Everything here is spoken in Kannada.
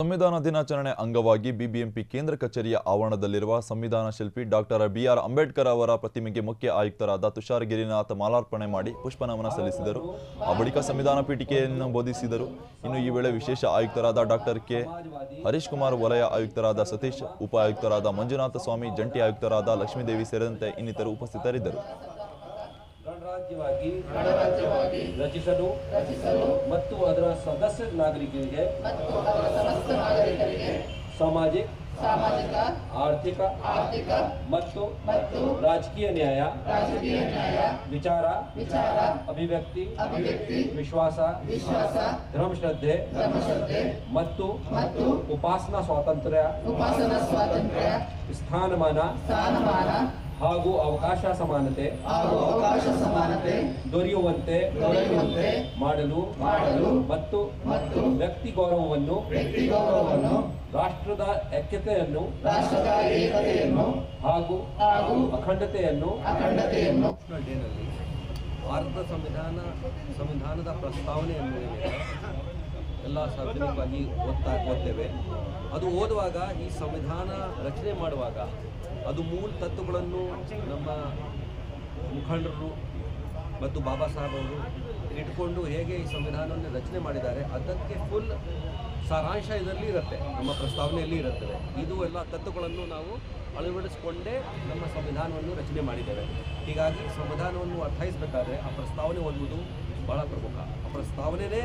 ಸಂವಿಧಾನ ದಿನಾಚರಣೆ ಅಂಗವಾಗಿ ಬಿಬಿಎಂಪಿ ಕೇಂದ್ರ ಕಚೇರಿಯ ಆವರಣದಲ್ಲಿರುವ ಸಂವಿಧಾನ ಶಿಲ್ಪಿ ಡಾಕ್ಟರ್ ಬಿಆರ್ ಅಂಬೇಡ್ಕರ್ ಅವರ ಪ್ರತಿಮೆಗೆ ಮುಖ್ಯ ಆಯುಕ್ತರಾದ ತುಷಾರ್ ಗಿರಿನಾಥ್ ಮಾಲಾರ್ಪಣೆ ಮಾಡಿ ಪುಷ್ಪನಮನ ಸಲ್ಲಿಸಿದರು. ಆ ಬಳಿಕ ಸಂವಿಧಾನ ಪೀಠಿಕೆಯನ್ನು ಬೋಧಿಸಿದರು. ಇನ್ನು ಈ ವೇಳೆ ವಿಶೇಷ ಆಯುಕ್ತರಾದ ಡಾಕ್ಟರ್ ಕೆ ಹರೀಶ್ ಕುಮಾರ್, ವಲಯ ಆಯುಕ್ತರಾದ ಸತೀಶ್, ಉಪ ಆಯುಕ್ತರಾದ ಮಂಜುನಾಥ ಸ್ವಾಮಿ, ಜಂಟಿ ಆಯುಕ್ತರಾದ ಲಕ್ಷ್ಮೀದೇವಿ ಸೇರಿದಂತೆ ಇನ್ನಿತರು ಉಪಸ್ಥಿತರಿದ್ದರು. ಗಣರಾಜ್ಯವಾಗಿ ರಚಿಸಲು ಮತ್ತು ಅದರ ಸದಸ್ಯ ನಾಗರಿಕರಿಗೆ ಸಾಮಾಜಿಕ ಆರ್ಥಿಕ ಮತ್ತು ರಾಜಕೀಯ ನ್ಯಾಯ, ವಿಚಾರ, ಅಭಿವ್ಯಕ್ತಿ, ವಿಶ್ವಾಸ, ಧರ್ಮಶ್ರದ್ಧೆ ಮತ್ತು ಉಪಾಸನಾ ಸ್ವಾತಂತ್ರ್ಯ, ಸ್ಥಾನಮಾನ ಹಾಗೂ ಅವಕಾಶ ಸಮಾನತೆ ದೊರೆಯುವಂತೆ ಮಾಡಲು ಮತ್ತು ವ್ಯಕ್ತಿ ಗೌರವವನ್ನು, ರಾಷ್ಟ್ರದ ಐಕ್ಯತೆಯನ್ನು ಹಾಗೂ ಅಖಂಡತೆಯನ್ನು ಭಾರತದ ಸಂವಿಧಾನದ ಪ್ರಸ್ತಾವನೆಯನ್ನು ಎಲ್ಲ ಸಾರ್ವಜನಿಕವಾಗಿ ಓದ್ತೇವೆ. ಅದು ಓದುವಾಗ ಈ ಸಂವಿಧಾನ ರಚನೆ ಮಾಡುವಾಗ ಅದು ಮೂಲ ತತ್ವಗಳನ್ನು ನಮ್ಮ ಮುಖಂಡರು ಮತ್ತು ಬಾಬಾ ಸಾಹೇಬ್ ಅವರು ಇಟ್ಕೊಂಡು ಹೇಗೆ ಈ ಸಂವಿಧಾನವನ್ನು ರಚನೆ ಮಾಡಿದ್ದಾರೆ ಅದಕ್ಕೆ ಫುಲ್ ಸಾರಾಂಶ ಇದರಲ್ಲಿ ಇರುತ್ತೆ, ನಮ್ಮ ಪ್ರಸ್ತಾವನೆಯಲ್ಲಿ ಇರುತ್ತದೆ. ಇದು ಎಲ್ಲ ತತ್ವಗಳನ್ನು ನಾವು ಅಳವಡಿಸಿಕೊಂಡೇ ನಮ್ಮ ಸಂವಿಧಾನವನ್ನು ರಚನೆ ಮಾಡಿದ್ದೇವೆ. ಹೀಗಾಗಿ ಸಂವಿಧಾನವನ್ನು ಅರ್ಥೈಸಬೇಕಾದ್ರೆ ಆ ಪ್ರಸ್ತಾವನೆ ಓದುವುದು ಬಹಳ ಪ್ರಮುಖ. ಆ ಪ್ರಸ್ತಾವನೆಯೇ